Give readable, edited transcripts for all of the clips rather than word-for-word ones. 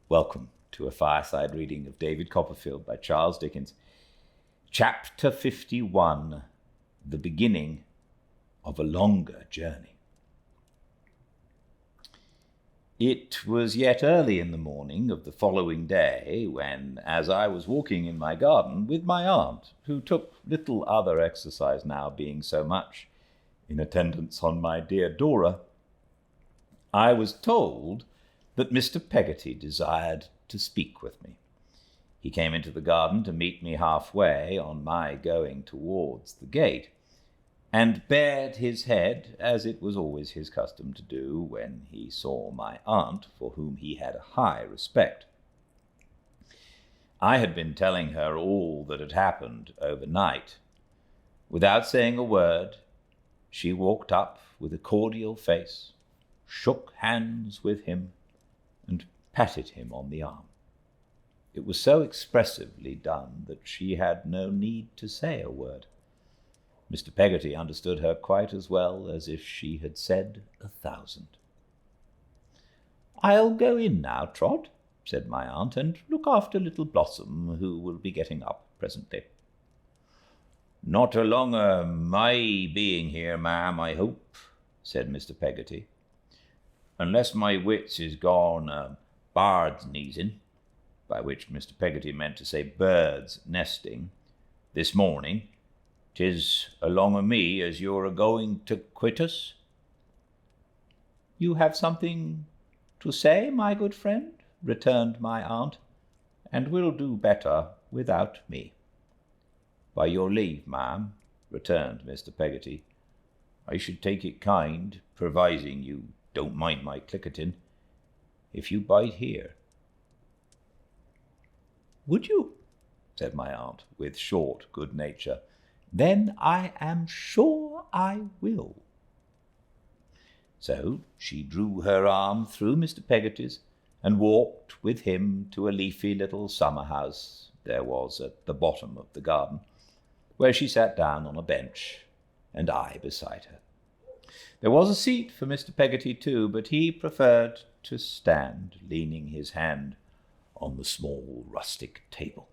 Welcome to a fireside reading of David Copperfield by Charles Dickens. Chapter 51, The Beginning of a Longer Journey. It was yet early in the morning of the following day when, as I was walking in my garden with my aunt, who took little other exercise now, being so much in attendance on my dear Dora, I was told that Mr. Peggotty desired to speak with me. He came into the garden to meet me halfway on my going towards the gate, and bared his head, as it was always his custom to do when he saw my aunt, for whom he had a high respect. I had been telling her all that had happened overnight. Without saying a word, she walked up with a cordial face, shook hands with him, and patted him on the arm. It was so expressively done that she had no need to say a word. Mr. Peggotty understood her quite as well as if she had said 1,000. "I'll go in now, Trot," said my aunt, "and look after little Blossom, who will be getting up presently." "Not along o' my being here, ma'am, I hope," said Mr. Peggotty. "Unless my wits is gone bard's neezing," by which Mr. Peggotty meant to say birds nesting, "this morning, 'tis along o' me as you're a-going to quit us." "You have something to say, my good friend," returned my aunt, "and will do better without me." "By your leave, ma'am," returned Mr. Peggotty, "I should take it kind, provising you don't mind my clicketing, if you bide here." "Would you?" said my aunt, with short good nature. "Then I am sure I will." So she drew her arm through Mr. Peggotty's and walked with him to a leafy little summer-house there was at the bottom of the garden, where she sat down on a bench, and I beside her. There was a seat for Mr. Peggotty too, but he preferred to stand, leaning his hand on the small rustic table.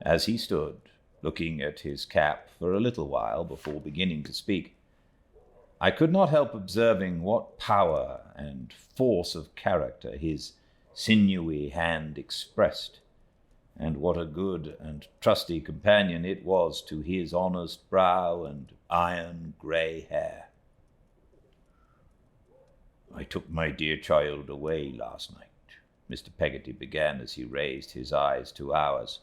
As he stood, looking at his cap for a little while before beginning to speak, I could not help observing what power and force of character his sinewy hand expressed, and what a good and trusty companion it was to his honest brow and iron grey hair. "I took my dear child away last night," Mr. Peggotty began as he raised his eyes to ours,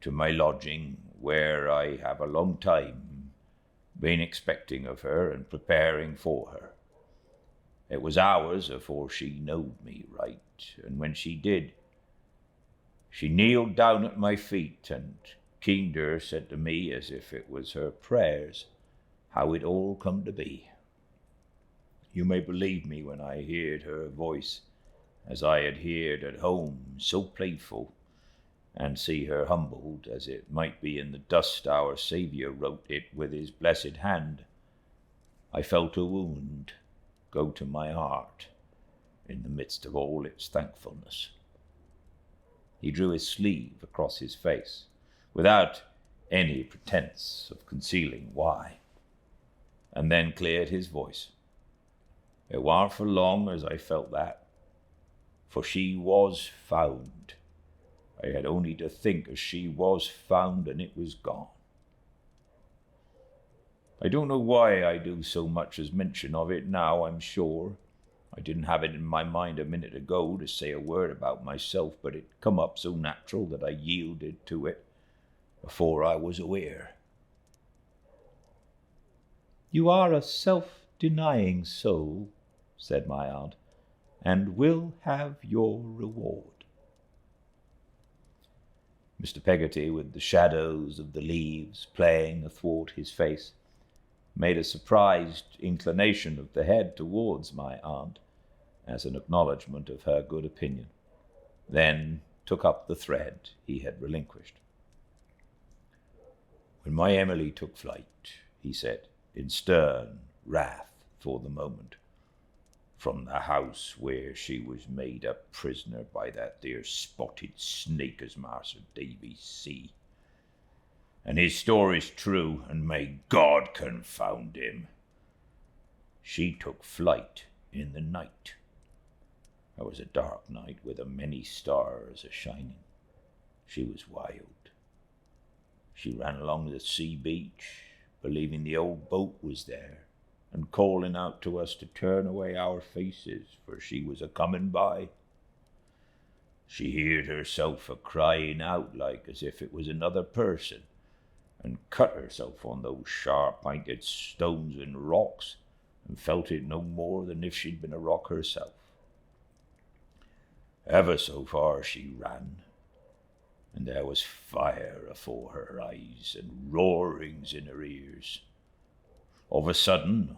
"to my lodging, where I have a long time been expecting of her and preparing for her. It was hours afore she knowed me right, and when she did, she kneeled down at my feet and kinder said to me, as if it was her prayers, how it all come to be. You may believe me when I heard her voice, as I had heard at home, so playful, and see her humbled, as it might be in the dust our Saviour wrote it with his blessed hand. I felt a wound go to my heart in the midst of all its thankfulness." He drew his sleeve across his face, without any pretence of concealing why, and then cleared his voice. "It warn't for long as I felt that, for she was found. I had only to think as she was found, and it was gone. I don't know why I do so much as mention of it now, I'm sure. I didn't have it in my mind a minute ago to say a word about myself, but it come up so natural that I yielded to it before I was aware." "You are a self-denying soul," said my aunt, "and will have your reward." Mr. Peggotty, with the shadows of the leaves playing athwart his face, made a surprised inclination of the head towards my aunt, as an acknowledgment of her good opinion, then took up the thread he had relinquished. "When my Emily took flight," he said, in stern wrath for the moment, from the house where she was made a prisoner by that there spotted snake as Master Davy see. And his story's true, and may God confound him. She took flight in the night. It was a dark night with a many stars a-shining. She was wild. She ran along the sea beach, believing the old boat was there, and calling out to us to turn away our faces, for she was a-coming by. She heard herself a-crying out like as if it was another person, and cut herself on those sharp-pinted stones and rocks, and felt it no more than if she'd been a rock herself. Ever so far she ran, and there was fire afore her eyes and roarings in her ears. Of a sudden,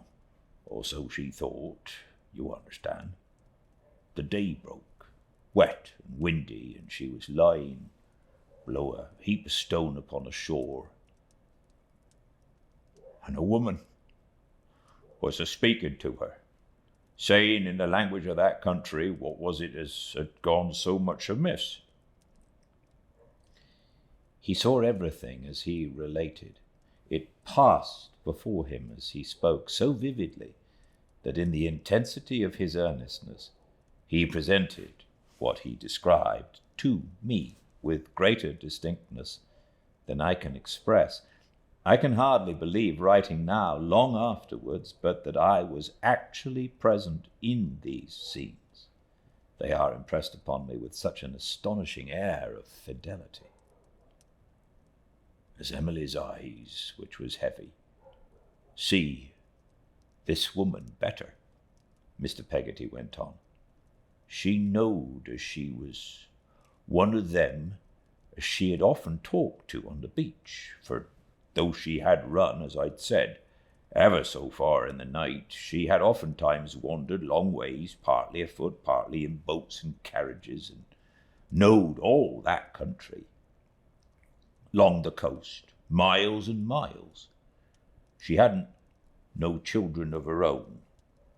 or so she thought, you understand, the day broke, wet and windy, and she was lying below a heap of stone upon the shore. And a woman was a-speaking to her, saying in the language of that country what was it as had gone so much amiss. He saw everything as he related. It passed before him as he spoke so vividly that in the intensity of his earnestness he presented what he described to me with greater distinctness than I can express. I can hardly believe, writing now, long afterwards, but that I was actually present in these scenes. They are impressed upon me with such an astonishing air of fidelity. As Emily's eyes, which was heavy, see this woman better, Mr. Peggotty went on. She knowed as she was one of them as she had often talked to on the beach, for though she had run, as I'd said, ever so far in the night, she had oftentimes wandered long ways, partly afoot, partly in boats and carriages, and knowed all that country, long the coast, miles and miles. She hadn't no children of her own,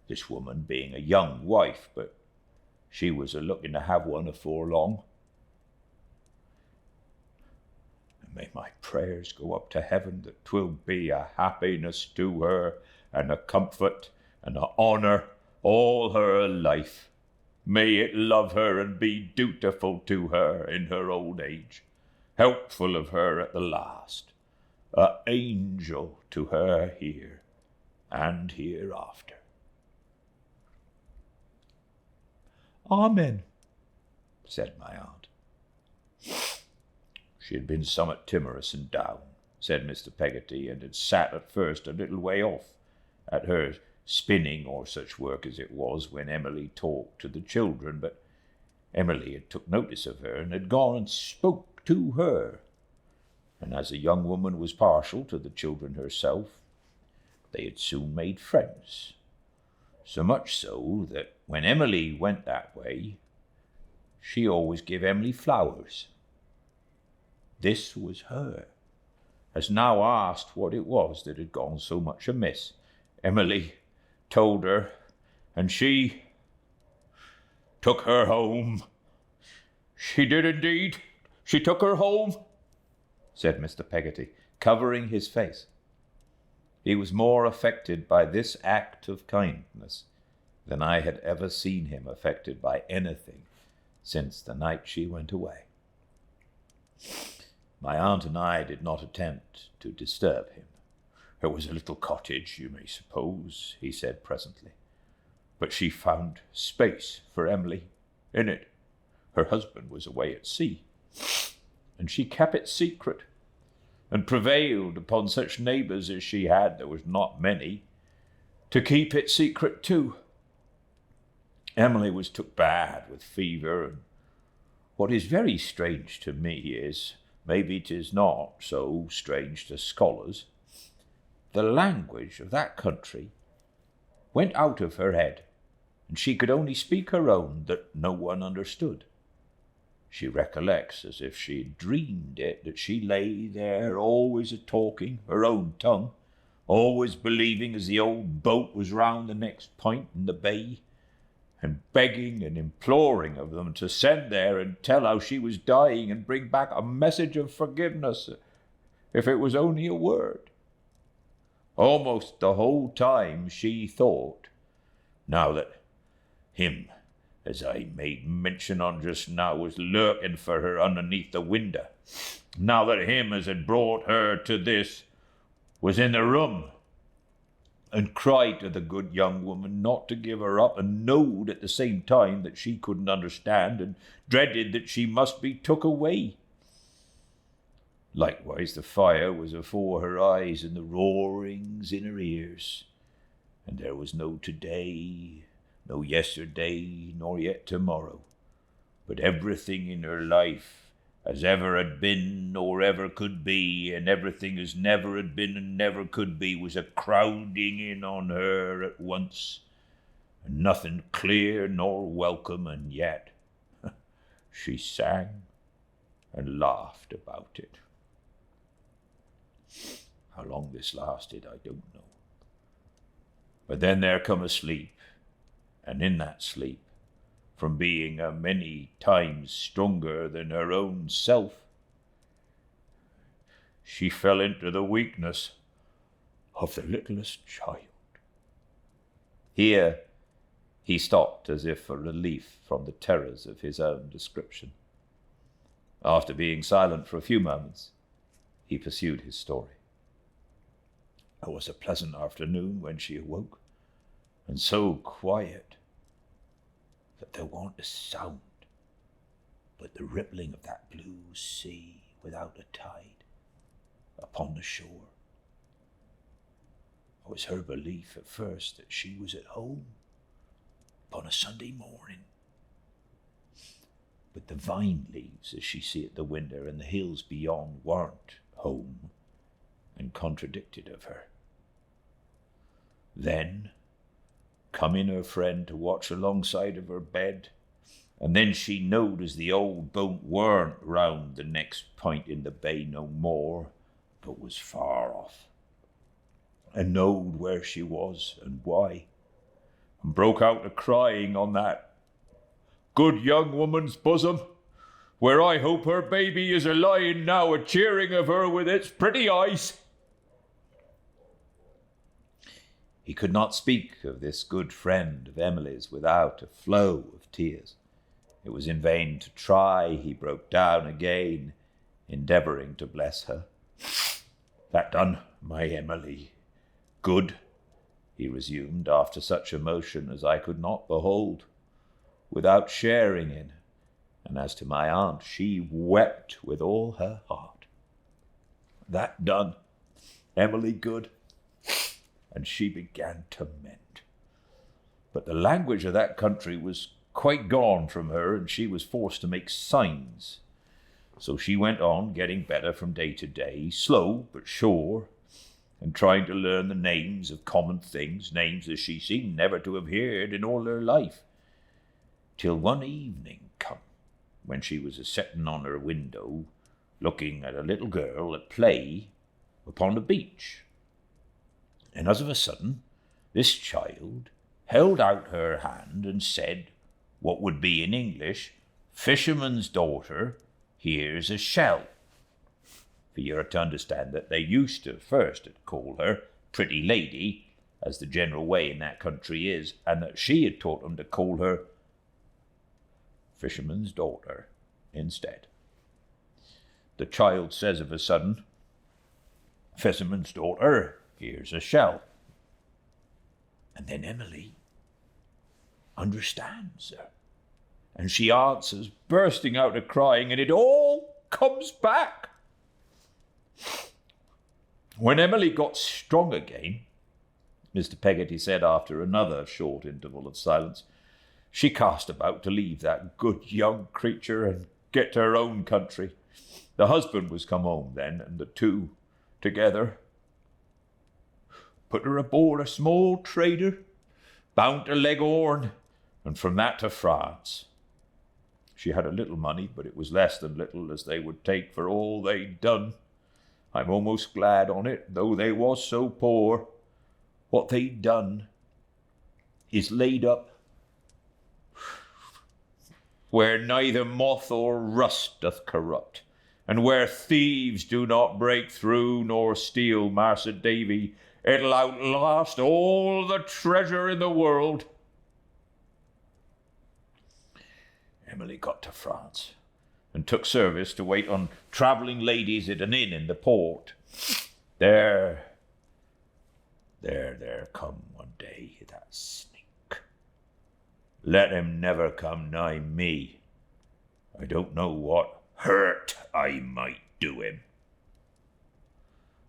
this woman being a young wife, but she was a-looking to have one afore long. And may my prayers go up to heaven that 'twill be a happiness to her, and a comfort and a honour all her life. May it love her and be dutiful to her in her old age, helpful of her at the last, a angel to her here and hereafter. Amen, said my aunt. She had been somewhat timorous and down, said Mr. Peggotty, and had sat at first a little way off at her spinning or such work as it was when Emily talked to the children, but Emily had took notice of her and had gone and spoke to her, and as a young woman was partial to the children herself, they had soon made friends, so much so that when Emily went that way, she always gave Emily flowers. This was her, as now asked what it was that had gone so much amiss. Emily told her, and she took her home. She did indeed. She took her home, said Mr. Peggotty, covering his face. He was more affected by this act of kindness than I had ever seen him affected by anything since the night she went away. My aunt and I did not attempt to disturb him. It was a little cottage, you may suppose, he said presently, but she found space for Emily in it. Her husband was away at sea, and she kept it secret, and prevailed upon such neighbours as she had, there was not many, to keep it secret too. Emily was took bad with fever, and what is very strange to me is, maybe 'tis not so strange to scholars, the language of that country went out of her head, and she could only speak her own that no one understood. She recollects, as if she had dreamed it, that she lay there always a-talking her own tongue, always believing as the old boat was round the next point in the bay, and begging and imploring of them to send there and tell how she was dying and bring back a message of forgiveness, if it was only a word. Almost the whole time she thought, now that him, as I made mention on just now, was lurking for her underneath the window, now that him as had brought her to this was in the room, and cried to the good young woman not to give her up, and knowed at the same time that she couldn't understand, and dreaded that she must be took away. Likewise the fire was afore her eyes, and the roarings in her ears, and there was no today, no yesterday, nor yet tomorrow, but everything in her life as ever had been or ever could be, and everything as never had been and never could be, was a crowding in on her at once, and nothing clear nor welcome, and yet she sang and laughed about it. How long this lasted, I don't know. But then there come a sleep, and in that sleep, from being a many times stronger than her own self, she fell into the weakness of the littlest child. Here he stopped as if for relief from the terrors of his own description. After being silent for a few moments, he pursued his story. It was a pleasant afternoon when she awoke, and so quiet that there wasn't a sound but the rippling of that blue sea without a tide upon the shore. It was her belief at first that she was at home upon a Sunday morning. But the vine leaves, as she see at the window, and the hills beyond weren't home, and contradicted of her. Then come in her friend to watch alongside of her bed, and then she knowed as the old boat weren't round the next point in the bay no more, but was far off, and knowed where she was and why, and broke out a crying on that good young woman's bosom, where I hope her baby is a-lying now, a-cheering of her with its pretty eyes. He could not speak of this good friend of Emily's without a flow of tears. It was in vain to try. He broke down again, endeavouring to bless her. That done, my Emily, good, he resumed, after such emotion as I could not behold, without sharing in. And as to my aunt, she wept with all her heart. That done, Emily good, and she began to mend. But the language of that country was quite gone from her, and she was forced to make signs. So she went on getting better from day to day, slow but sure, and trying to learn the names of common things, names that she seemed never to have heard in all her life, till one evening come, when she was a-setting on her window, looking at a little girl at play upon the beach. And as of a sudden, this child held out her hand and said, what would be in English, fisherman's daughter, here's a shell. For you're to understand that they used to first call her pretty lady, as the general way in that country is, and that she had taught them to call her fisherman's daughter instead. The child says of a sudden, fisherman's daughter, here's a shell. And then Emily understands her, and she answers, bursting out a crying, and it all comes back. When Emily got strong again, Mr. Peggotty said after another short interval of silence, she cast about to leave that good young creature and get to her own country. The husband was come home then, and the two together put her aboard a small trader, bound to Leghorn, and from that to France. She had a little money, but it was less than little as they would take for all they'd done. I'm almost glad on it, though they was so poor. What they'd done is laid up where neither moth or rust doth corrupt, and where thieves do not break through nor steal, Master Davy, it'll outlast all the treasure in the world. Emily got to France and took service to wait on travelling ladies at an inn in the port. There come one day that snake. Let him never come nigh me. I don't know what hurt I might do him.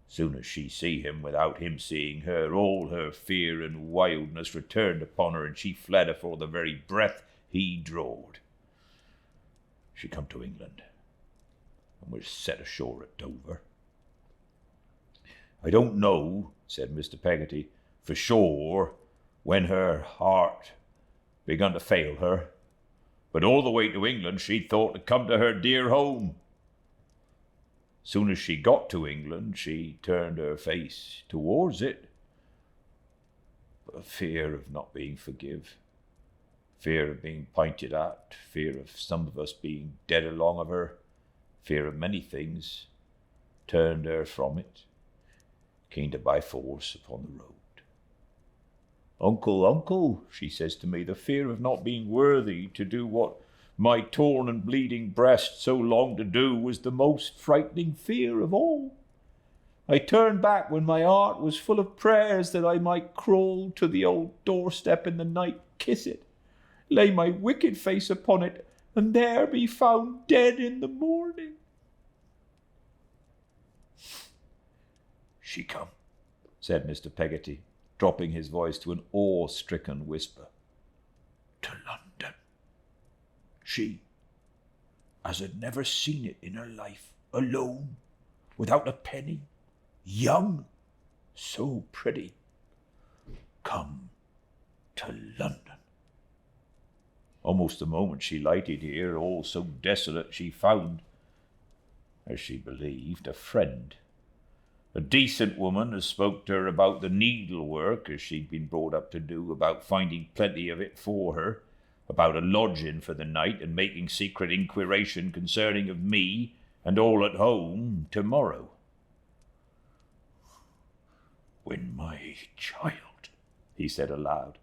Soon as she see him without him seeing her, all her fear and wildness returned upon her, and she fled afore the very breath he drawed. She come to England and was set ashore at Dover. I don't know, said Mr. Peggotty, for sure when her heart begun to fail her, but all the way to England she thought to come to her dear home. Soon as she got to England, she turned her face towards it, but fear of not being forgive, fear of being pointed at, fear of some of us being dead along of her, fear of many things, turned her from it, came to by force upon the road. Uncle, she says to me, the fear of not being worthy to do what my torn and bleeding breast so longed to do was the most frightening fear of all. I turned back when my heart was full of prayers that I might crawl to the old doorstep in the night, kiss it, lay my wicked face upon it, and there be found dead in the morning. She come, said Mr. Peggotty, dropping his voice to an awe-stricken whisper, to London. She, as had never seen it in her life, alone, without a penny, young, so pretty, come to London. Almost the moment she lighted here, all so desolate, she found, as she believed, a friend. A decent woman as spoke to her about the needlework as she'd been brought up to do, about finding plenty of it for her, about a lodging for the night, and making secret inquiration concerning of me and all at home tomorrow. When my child, he said aloud,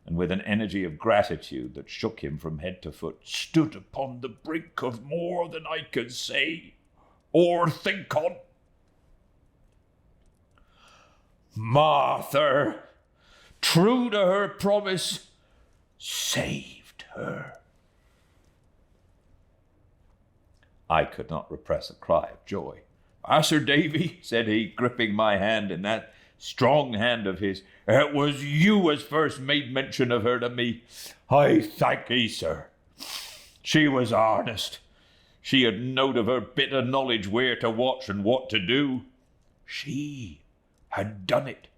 and with an energy of gratitude that shook him from head to foot, stood upon the brink of more than I could say or think on. Martha, true to her promise, saved her. I could not repress a cry of joy. Master Davy, said he, gripping my hand in that strong hand of his, it was you as first made mention of her to me. I thank ye, sir. She was earnest. She had knowed of her bitter knowledge where to watch and what to do. She had done it.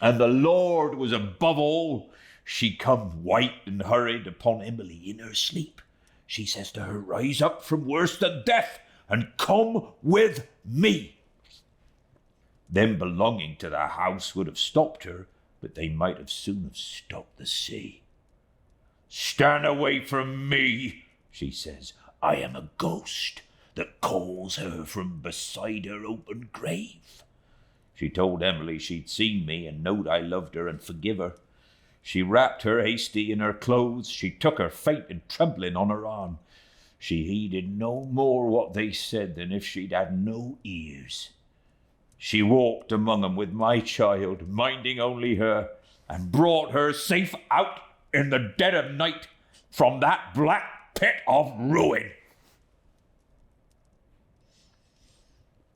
And the Lord was above all. She come white and hurried upon Emily in her sleep. She says to her, rise up from worse than death and come with me. Them belonging to the house would have stopped her, but they might have soon have stopped the sea. Stand away from me, she says. I am a ghost that calls her from beside her open grave. She told Emily she'd seen me and knowed I loved her and forgive her. She wrapped her hasty in her clothes. She took her faint and trembling on her arm. She heeded no more what they said than if she'd had no ears. She walked among 'em with my child, minding only her, and brought her safe out in the dead of night from that black pit of ruin.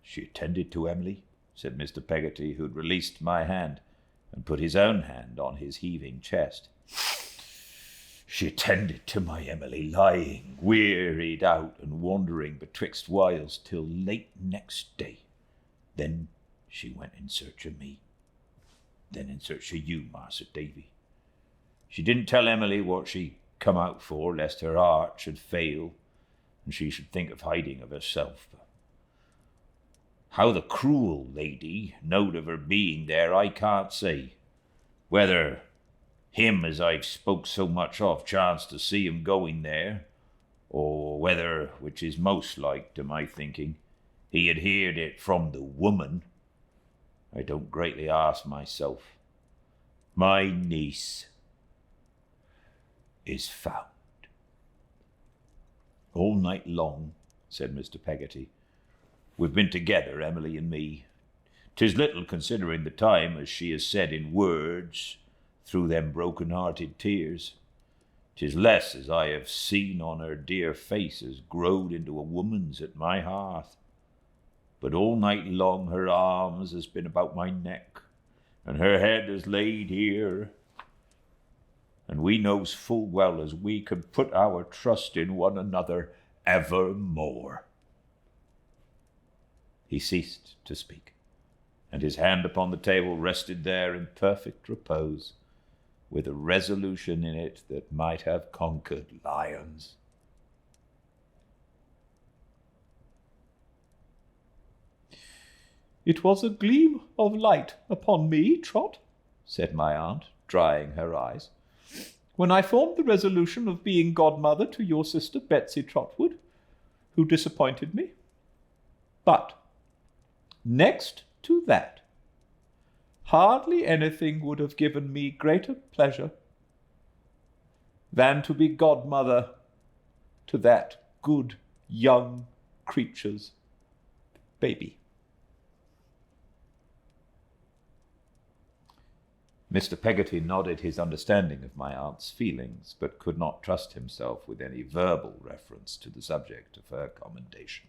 She attended to Emily, said Mr. Peggotty, who had released my hand and put his own hand on his heaving chest. She attended to my Emily, lying, wearied out and wandering betwixt whiles till late next day. Then she went in search of me, then in search of you, Master Davy. She didn't tell Emily what she come out for, lest her heart should fail and she should think of hiding of herself. How the cruel lady knowed of her being there, I can't say. Whether him as I've spoke so much of chanced to see him going there, or whether, which is most like to my thinking, he had heard it from the woman, I don't greatly ask myself. My niece is found. All night long, said Mr. Peggotty, we've been together, Emily and me. 'Tis little considering the time, as she has said in words, through them broken-hearted tears. 'Tis less as I have seen on her dear face as growed into a woman's at my hearth. But all night long her arms has been about my neck, and her head has laid here, and we knows full well as we could put our trust in one another evermore. He ceased to speak, and his hand upon the table rested there in perfect repose, with a resolution in it that might have conquered lions. It was a gleam of light upon me, Trot, said my aunt, drying her eyes, when I formed the resolution of being godmother to your sister Betsy Trotwood, who disappointed me. But next to that, hardly anything would have given me greater pleasure than to be godmother to that good young creature's baby. Mr. Peggotty nodded his understanding of my aunt's feelings, but could not trust himself with any verbal reference to the subject of her commendation.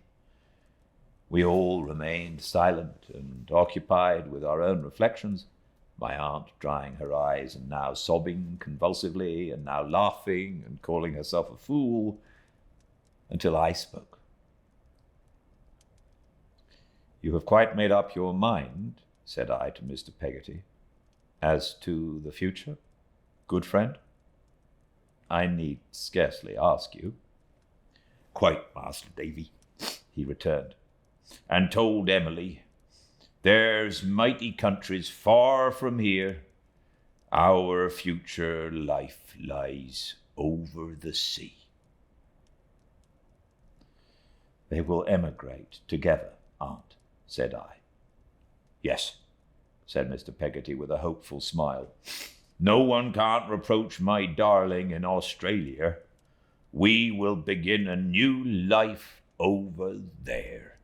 We all remained silent and occupied with our own reflections, my aunt drying her eyes and now sobbing convulsively and now laughing and calling herself a fool, until I spoke. You have quite made up your mind, said I to Mr. Peggotty, as to the future, good friend? I need scarcely ask you. Quite, Master Davy, he returned, and told Emily, there's mighty countries far from here. Our future life lies over the sea. They will emigrate together, aunt, said I. Yes, said Mr. Peggotty with a hopeful smile. No one can't reproach my darling in Australia. We will begin a new life over there.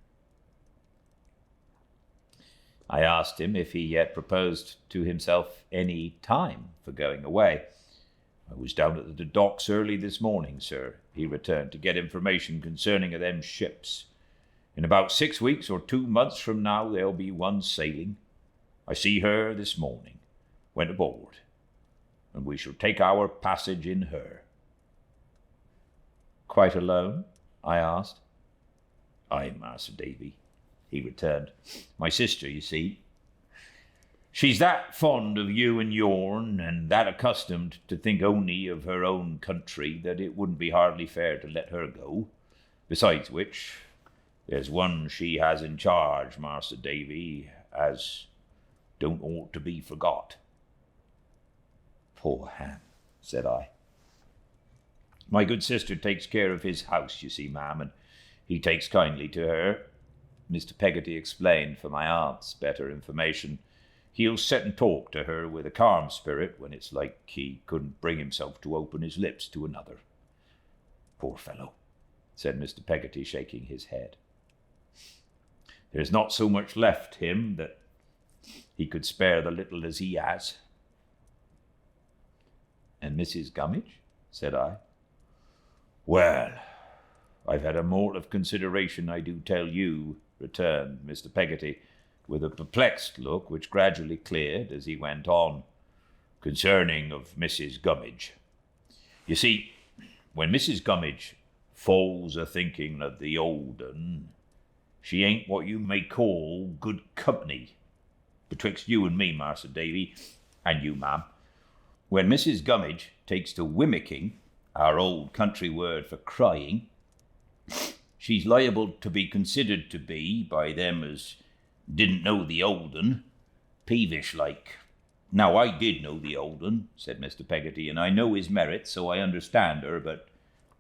I asked him if he yet proposed to himself any time for going away. I was down at the docks early this morning, sir, he returned, to get information concerning of them ships. In about 6 weeks or 2 months from now there'll be one sailing. I see her this morning, went aboard, and we shall take our passage in her. Quite alone? I asked. Aye, Master Davy, he returned. My sister, you see. She's that fond of you and yourn, and that accustomed to think only of her own country, that it wouldn't be hardly fair to let her go. Besides which, there's one she has in charge, Master Davy, as don't ought to be forgot. Poor Ham, said I. My good sister takes care of his house, you see, ma'am, and he takes kindly to her. Mr. Peggotty explained for my aunt's better information. He'll sit and talk to her with a calm spirit when it's like he couldn't bring himself to open his lips to another. Poor fellow, said Mr. Peggotty, shaking his head. There's not so much left him that he could spare the little as he has. And Mrs. Gummidge? said I. Well, I've had a mortal of consideration, I do tell you, returned Mr. Peggotty, with a perplexed look which gradually cleared as he went on, concerning of Mrs. Gummidge. You see, when Mrs. Gummidge falls a-thinking of the old un, she ain't what you may call good company, betwixt you and me, Master Davy, and you, ma'am. When Mrs. Gummidge takes to wimicking, our old country word for crying, she's liable to be considered to be, by them as didn't know the old un, peevish like, Now, I did know the old un, said Mr. Peggotty, and I know his merits, so I understand her, but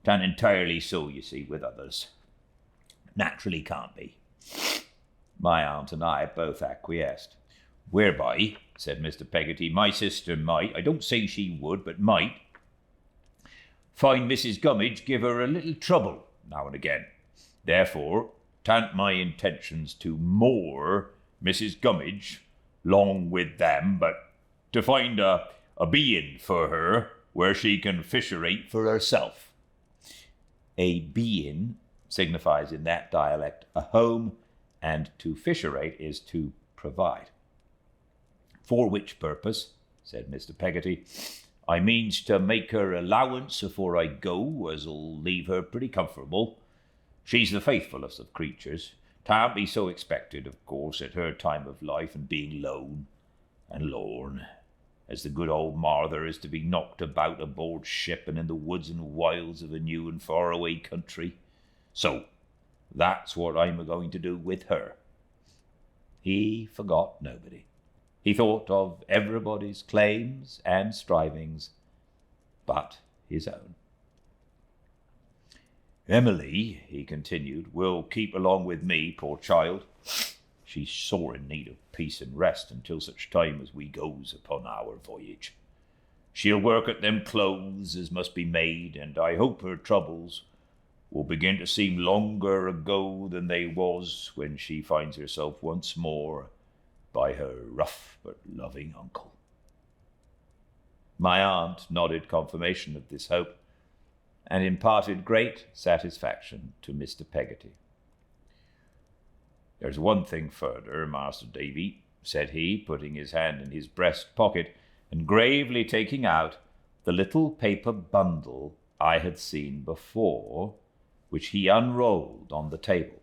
'tan't entirely so, you see, with others. Naturally can't be. My aunt and I both acquiesced. Whereby, said Mr. Peggotty, my sister might, I don't say she would, but might, find Mrs. Gummidge give her a little trouble now and again. Therefore, 'tan't my intentions to moor Mrs. Gummidge long with them, but to find a being for her where she can fisherate for herself. A being signifies in that dialect a home, and to fisherate is to provide. For which purpose, said Mr. Peggotty, I means to make her allowance afore I go as'll leave her pretty comfortable. She's the faithfullest of creatures. 'Tan't be so expected, of course, at her time of life and being lone and lorn, as the good old Marther is to be knocked about aboard ship and in the woods and wilds of a new and far-away country. So, that's what I'm a-going to do with her. He forgot nobody. He thought of everybody's claims and strivings, but his own. Emily, he continued, will keep along with me, poor child. She's sore in need of peace and rest until such time as we goes upon our voyage. She'll work at them clothes as must be made, and I hope her troubles will begin to seem longer ago than they was when she finds herself once more by her rough but loving uncle. My aunt nodded confirmation of this hope, and imparted great satisfaction to Mr. Peggotty. There's one thing further, Master Davy, said he, putting his hand in his breast pocket and gravely taking out the little paper bundle I had seen before, which he unrolled on the table.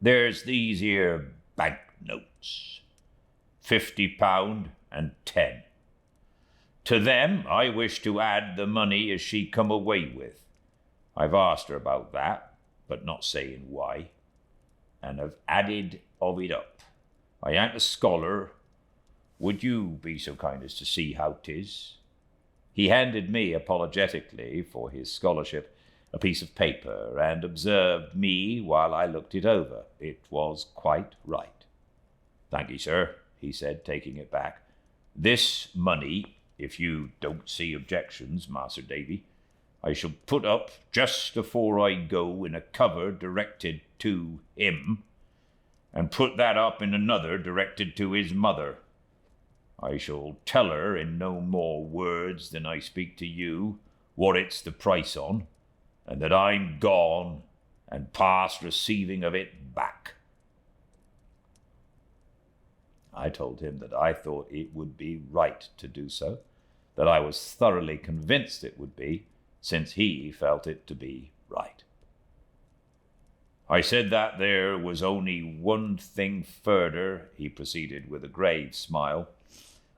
There's these here bank notes, £50 and 10. To them I wish to add the money as she come away with. I've asked her about that, but not saying why, and have added of it up. I ain't a scholar. Would you be so kind as to see how 'tis? He handed me apologetically for his scholarship a piece of paper, and observed me while I looked it over. It was quite right. Thank ye, sir, he said, taking it back. This money, if you don't see objections, Master Davy, I shall put up just afore I go in a cover directed to him, and put that up in another directed to his mother. I shall tell her in no more words than I speak to you what it's the price on, and that I'm gone and past receiving of it back. I told him that I thought it would be right to do so, that I was thoroughly convinced it would be, since he felt it to be right. I said that there was only one thing further, he proceeded with a grave smile,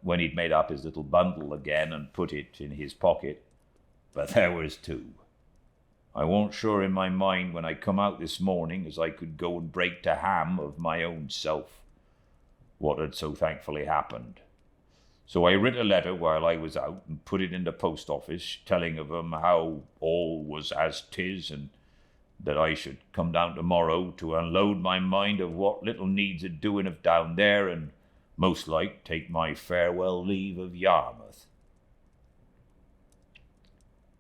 when he'd made up his little bundle again and put it in his pocket, but there was two. I warn't sure in my mind when I come out this morning as I could go and break to ham of my own self what had so thankfully happened. So I writ a letter while I was out and put it in the post office, telling of 'em how all was as 'tis, and that I should come down tomorrow to unload my mind of what little needs a doing of down there, and most like take my farewell leave of Yarmouth.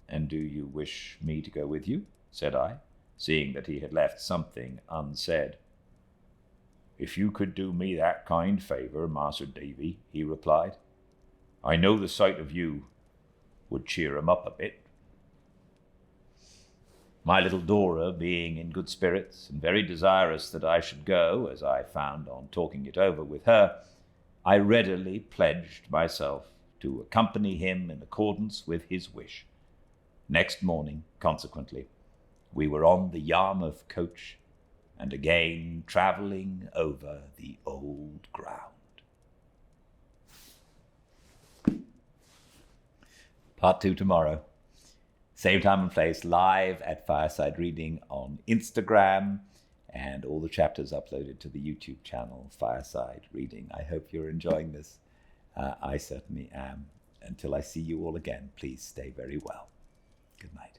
And do you wish me to go with you? Said I, seeing that he had left something unsaid. If you could do me that kind favour, Master Davy, he replied, I know the sight of you would cheer him up a bit. My little Dora, being in good spirits and very desirous that I should go, as I found on talking it over with her, I readily pledged myself to accompany him in accordance with his wish. Next morning, consequently, we were on the Yarmouth coach and again travelling over the old ground. Part 2 tomorrow. Same time and place, live at Fireside Reading on Instagram, and all the chapters uploaded to the YouTube channel, Fireside Reading. I hope you're enjoying this, I certainly am. Until I see you all again, please stay very well. Good night.